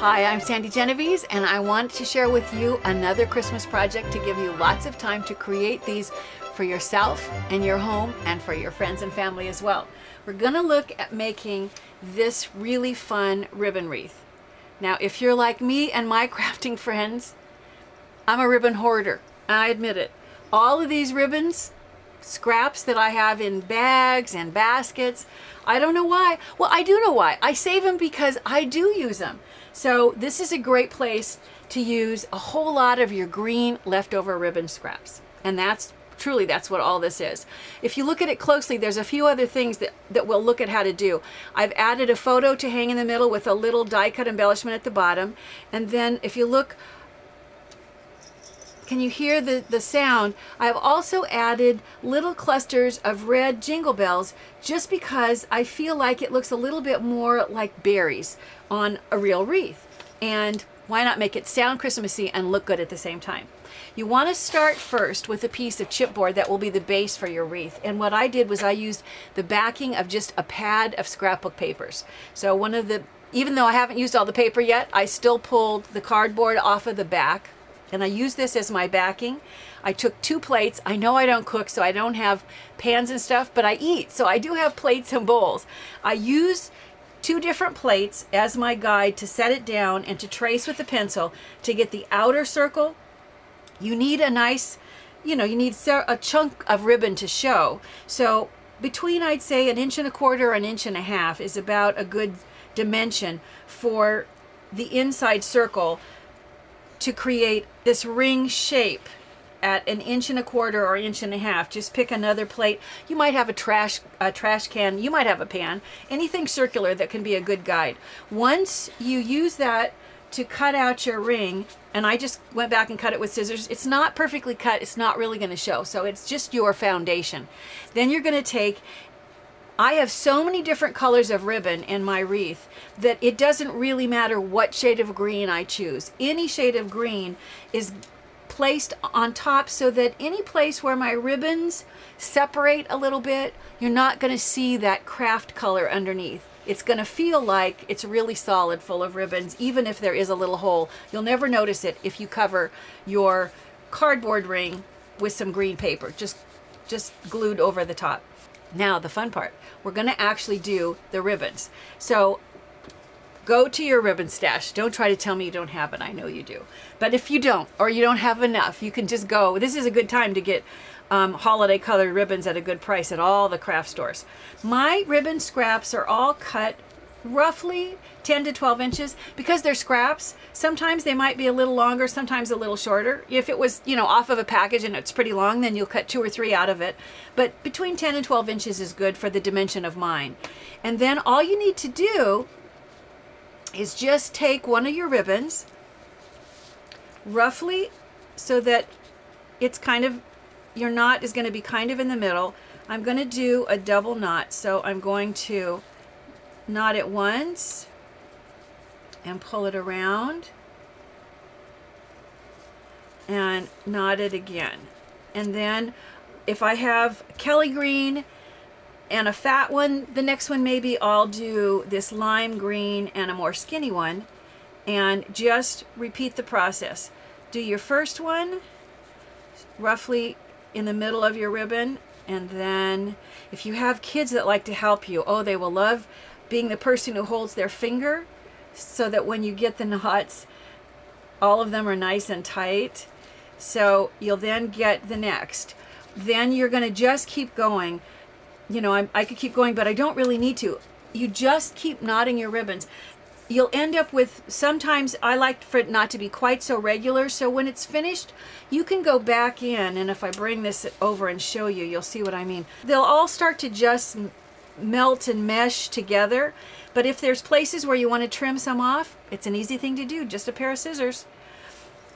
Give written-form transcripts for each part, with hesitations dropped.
Hi, I'm Sandi Genovese, and I want to share with you another Christmas project to give you lots of time to create these for yourself and your home and for your friends and family as well. We're going to look at making this really fun ribbon wreath. Now, if you're like me and my crafting friends, I'm a ribbon hoarder. I admit it. All of these ribbons, scraps that I have in bags and baskets, I don't know why. Well, I do know why. I save them because I do use them. So this is a great place to use a whole lot of your green leftover ribbon scraps. And that's what all this is. If you look at it closely, there's a few other things that we'll look at how to do. I've added a photo to hang in the middle with a little die cut embellishment at the bottom. And then if you look, can you hear the sound? I've also added little clusters of red jingle bells just because I feel like it looks a little bit more like berries on a real wreath. And why not make it sound Christmassy and look good at the same time? You want to start first with a piece of chipboard that will be the base for your wreath. And what I did was I used the backing of just a pad of scrapbook papers. So even though I haven't used all the paper yet, I still pulled the cardboard off of the back. And I use this as my backing. I took 2 plates. I know I don't cook, so I don't have pans and stuff, but I eat, so I do have plates and bowls. I used 2 different plates as my guide to set it down and to trace with the pencil to get the outer circle. You need a nice, you need a chunk of ribbon to show. So between, I'd say, 1.25 inches or 1.5 inches is about a good dimension for the inside circle to create this ring shape at 1.25 inches or 1.5 inches. Just pick another plate. You might have a trash can, you might have a pan, anything circular that can be a good guide. Once you use that to cut out your ring, and I just went back and cut it with scissors, it's not perfectly cut, it's not really going to show, so it's just your foundation. Then you're going to take, I have so many different colors of ribbon in my wreath that it doesn't really matter what shade of green I choose. Any shade of green is placed on top so that any place where my ribbons separate a little bit, you're not going to see that craft color underneath. It's going to feel like it's really solid, full of ribbons, even if there is a little hole. You'll never notice it if you cover your cardboard ring with some green paper, just glued over the top. Now the fun part, we're going to actually do the ribbons. So go to your ribbon stash. Don't try to tell me you don't have it. I know you do. But if you don't, or you don't have enough, you can just go. This is a good time to get holiday colored ribbons at a good price at all the craft stores. My ribbon scraps are all cut roughly 10 to 12 inches. Because they're scraps, sometimes they might be a little longer, sometimes a little shorter. If it was, off of a package and it's pretty long, then you'll cut 2 or 3 out of it. But between 10 and 12 inches is good for the dimension of mine. And then all you need to do is just take one of your ribbons, roughly, so that it's kind of, your knot is going to be kind of in the middle. I'm going to do a double knot, so I'm going to knot it once and pull it around and knot it again. And then if I have Kelly green and a fat one, the next one maybe I'll do this lime green and a more skinny one, and just repeat the process. Do your first one roughly in the middle of your ribbon, and then if you have kids that like to help you, oh, they will love being the person who holds their finger so that when you get the knots, all of them are nice and tight. So you'll then get the next. Then you're going to just keep going. I could keep going, but I don't really need to. You just keep knotting your ribbons. You'll end up with, sometimes I like for it not to be quite so regular, so when it's finished, you can go back in, and if I bring this over and show you, you'll see what I mean. They'll all start to just melt and mesh together, but if there's places where you want to trim some off, it's an easy thing to do, just a pair of scissors.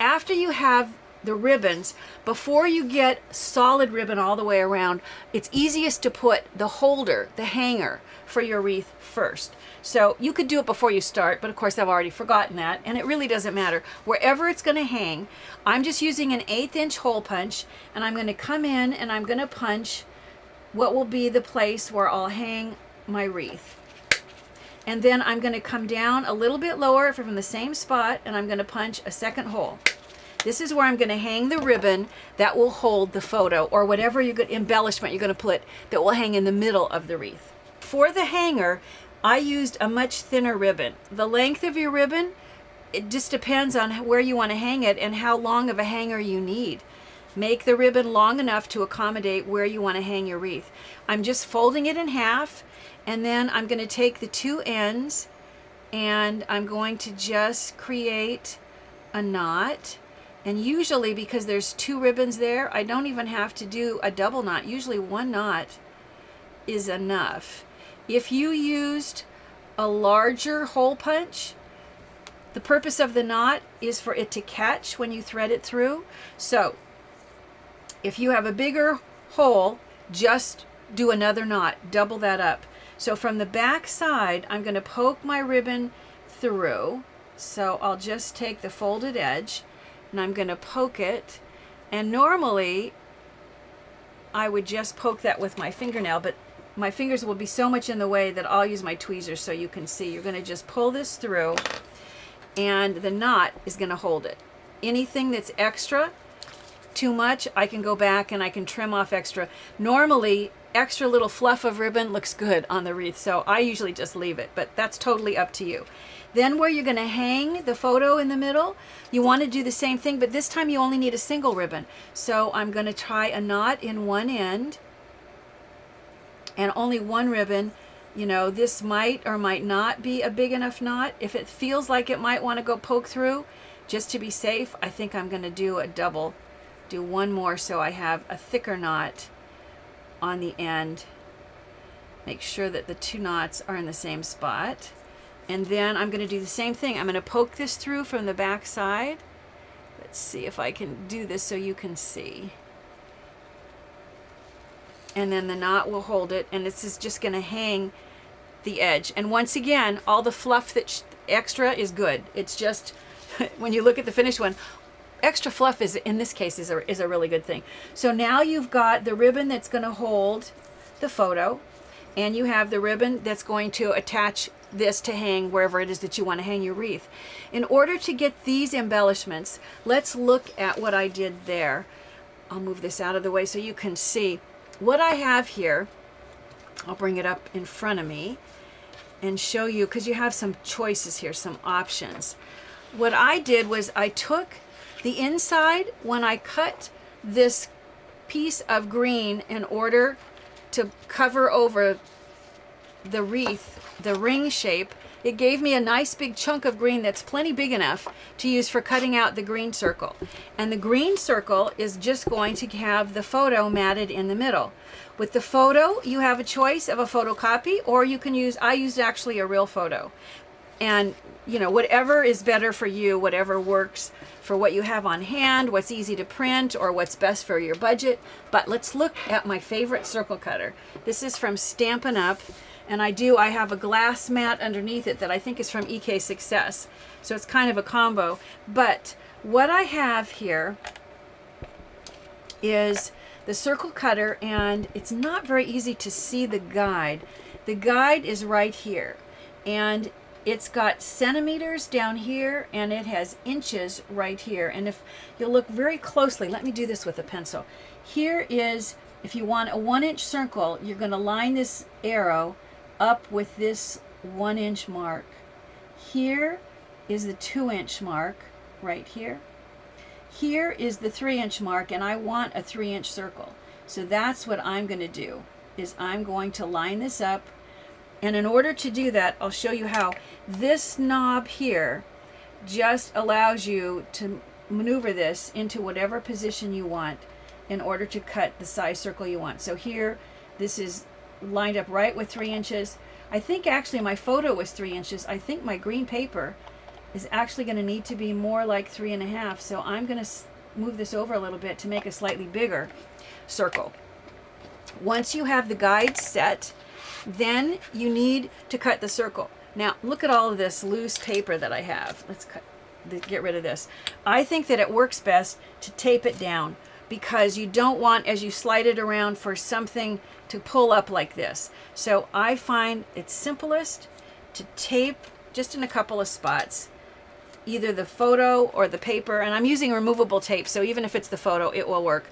After you have the ribbons, before you get solid ribbon all the way around, it's easiest to put the holder, the hanger for your wreath first. So you could do it before you start, but of course I've already forgotten that, and it really doesn't matter. Wherever it's going to hang, I'm just using an 1/8 inch hole punch, and I'm going to come in and I'm going to punch what will be the place where I'll hang my wreath. And then I'm going to come down a little bit lower from the same spot, and I'm going to punch a second hole. This is where I'm going to hang the ribbon that will hold the photo, or whatever embellishment you're going to put that will hang in the middle of the wreath. For the hanger, I used a much thinner ribbon. The length of your ribbon, it just depends on where you want to hang it and how long of a hanger you need. Make the ribbon long enough to accommodate where you want to hang your wreath. I'm just folding it in half, and then I'm going to take the two ends and I'm going to just create a knot. And usually, because there's two ribbons there, I don't even have to do a double knot. Usually one knot is enough. If you used a larger hole punch, the purpose of the knot is for it to catch when you thread it through. So if you have a bigger hole, just do another knot, double that up. So from the back side, I'm going to poke my ribbon through. So I'll just take the folded edge and I'm going to poke it. And normally I would just poke that with my fingernail, but my fingers will be so much in the way that I'll use my tweezers so you can see. You're going to just pull this through and the knot is going to hold it. Anything that's extra, too much, I can go back and I can trim off extra. Normally, extra little fluff of ribbon looks good on the wreath, so I usually just leave it, but that's totally up to you. Then where you're going to hang the photo in the middle, you want to do the same thing, but this time you only need a single ribbon. So I'm going to tie a knot in one end and only one ribbon. You know, this might or might not be a big enough knot. If it feels like it might want to go poke through, just to be safe, I think I'm going to do a double. Do one more so I have a thicker knot on the end. Make sure that the two knots are in the same spot. And then I'm going to do the same thing. I'm going to poke this through from the back side. Let's see if I can do this so you can see. And then the knot will hold it, and this is just going to hang the edge. And once again, all the fluff that's extra is good. It's just when you look at the finished one, extra fluff is, in this case, is a really good thing. So now you've got the ribbon that's going to hold the photo, and you have the ribbon that's going to attach this to hang wherever it is that you want to hang your wreath. In order to get these embellishments, let's look at what I did there. I'll move this out of the way so you can see what I have here. I'll bring it up in front of me and show you, because you have some choices here, some options. What I did was I took the inside, when I cut this piece of green in order to cover over the wreath, the ring shape, it gave me a nice big chunk of green that's plenty big enough to use for cutting out the green circle. And the green circle is just going to have the photo matted in the middle. With the photo, you have a choice of a photocopy, or you can use, I used actually a real photo. And you know, whatever is better for you, whatever works for what you have on hand, what's easy to print, or what's best for your budget. But let's look at my favorite circle cutter. This is from Stampin' Up! And I have a glass mat underneath it that I think is from EK Success. So it's kind of a combo. But what I have here is the circle cutter, and it's not very easy to see the guide. The guide is right here. And it's got centimeters down here, and it has inches right here. And if you'll look very closely, let me do this with a pencil. Here is, if you want a 1-inch circle, you're going to line this arrow up with this 1-inch mark. Here is the 2-inch mark right here. Here is the 3-inch mark, and I want a 3-inch circle. So that's what I'm going to do, is I'm going to line this up. And in order to do that, I'll show you how. This knob here just allows you to maneuver this into whatever position you want in order to cut the size circle you want. So here, this is lined up right with 3 inches. I think actually my photo was 3 inches. I think my green paper is actually going to need to be more like 3.5. So I'm going to move this over a little bit to make a slightly bigger circle. Once you have the guide set, then you need to cut the circle. Now look at all of this loose paper that I have. Let's get rid of this. I think that it works best to tape it down, because you don't want, as you slide it around, for something to pull up like this. So I find it's simplest to tape just in a couple of spots, either the photo or the paper, and I'm using removable tape, so even if it's the photo, it will work.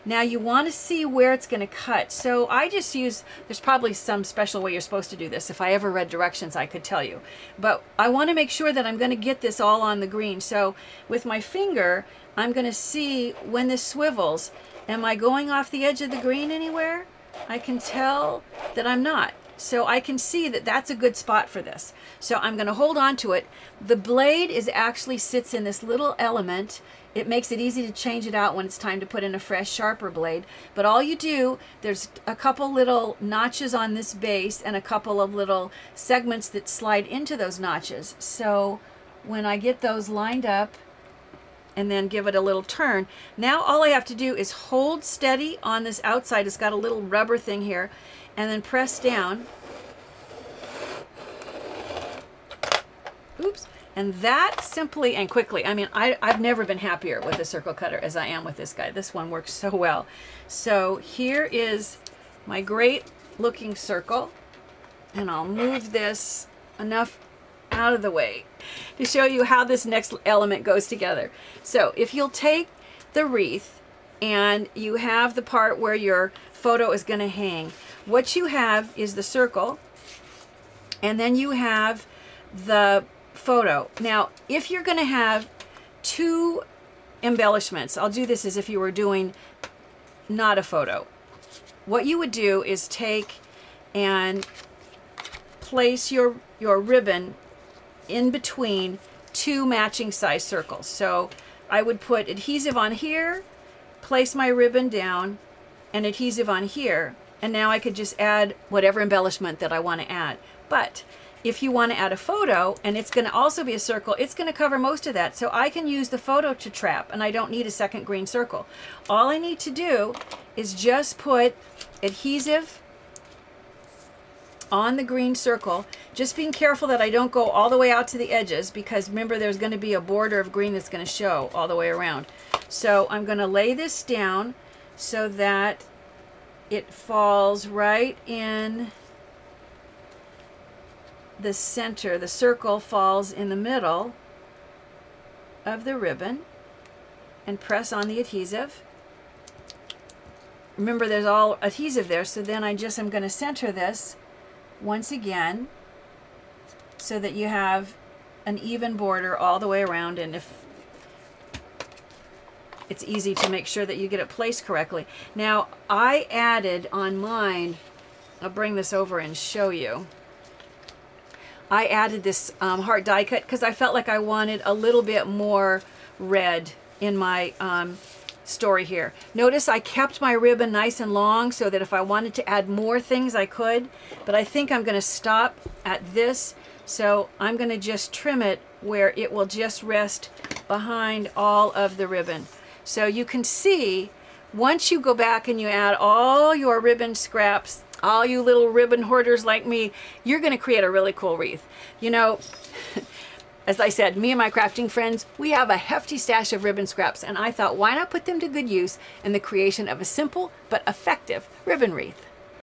Now you want to see where it's going to cut. So I just use, there's probably some special way you're supposed to do this. If I ever read directions, I could tell you. But I want to make sure that I'm going to get this all on the green. So with my finger, I'm going to see when this swivels. Am I going off the edge of the green anywhere? I can tell that I'm not. So I can see that that's a good spot for this. So I'm going to hold on to it. The blade actually sits in this little element. It makes it easy to change it out when it's time to put in a fresh, sharper blade. But all you do, there's a couple little notches on this base and a couple of little segments that slide into those notches. So when I get those lined up and then give it a little turn, now all I have to do is hold steady on this outside. It's got a little rubber thing here, and then press down. Oops. And that simply and quickly, I mean, I've never been happier with a circle cutter as I am with this guy. This one works so well. So here is my great looking circle, and I'll move this enough out of the way to show you how this next element goes together. So if you'll take the wreath and you have the part where your photo is going to hang, what you have is the circle, and then you have the photo. Now, if you're going to have two embellishments, I'll do this as if you were doing not a photo. What you would do is take and place your ribbon in between two matching size circles. So I would put adhesive on here, place my ribbon down, and adhesive on here, and now I could just add whatever embellishment that I want to add. But if you want to add a photo, and it's going to also be a circle, it's going to cover most of that. So I can use the photo to trap, and I don't need a second green circle. All I need to do is just put adhesive on the green circle, just being careful that I don't go all the way out to the edges, because remember, there's going to be a border of green that's going to show all the way around. So I'm going to lay this down so that it falls right in the center. The circle falls in the middle of the ribbon, and press on the adhesive. Remember, there's all adhesive there, so then I just am going to center this once again so that you have an even border all the way around, and if it's easy to make sure that you get it placed correctly. Now I added on mine, I'll bring this over and show you, I added this heart die cut because I felt like I wanted a little bit more red in my story here. Notice I kept my ribbon nice and long so that if I wanted to add more things I could, but I think I'm going to stop at this. So I'm going to just trim it where it will just rest behind all of the ribbon. So you can see, once you go back and you add all your ribbon scraps, all you little ribbon hoarders like me, you're going to create a really cool wreath. You know, as I said, me and my crafting friends, we have a hefty stash of ribbon scraps, and I thought, why not put them to good use in the creation of a simple but effective ribbon wreath?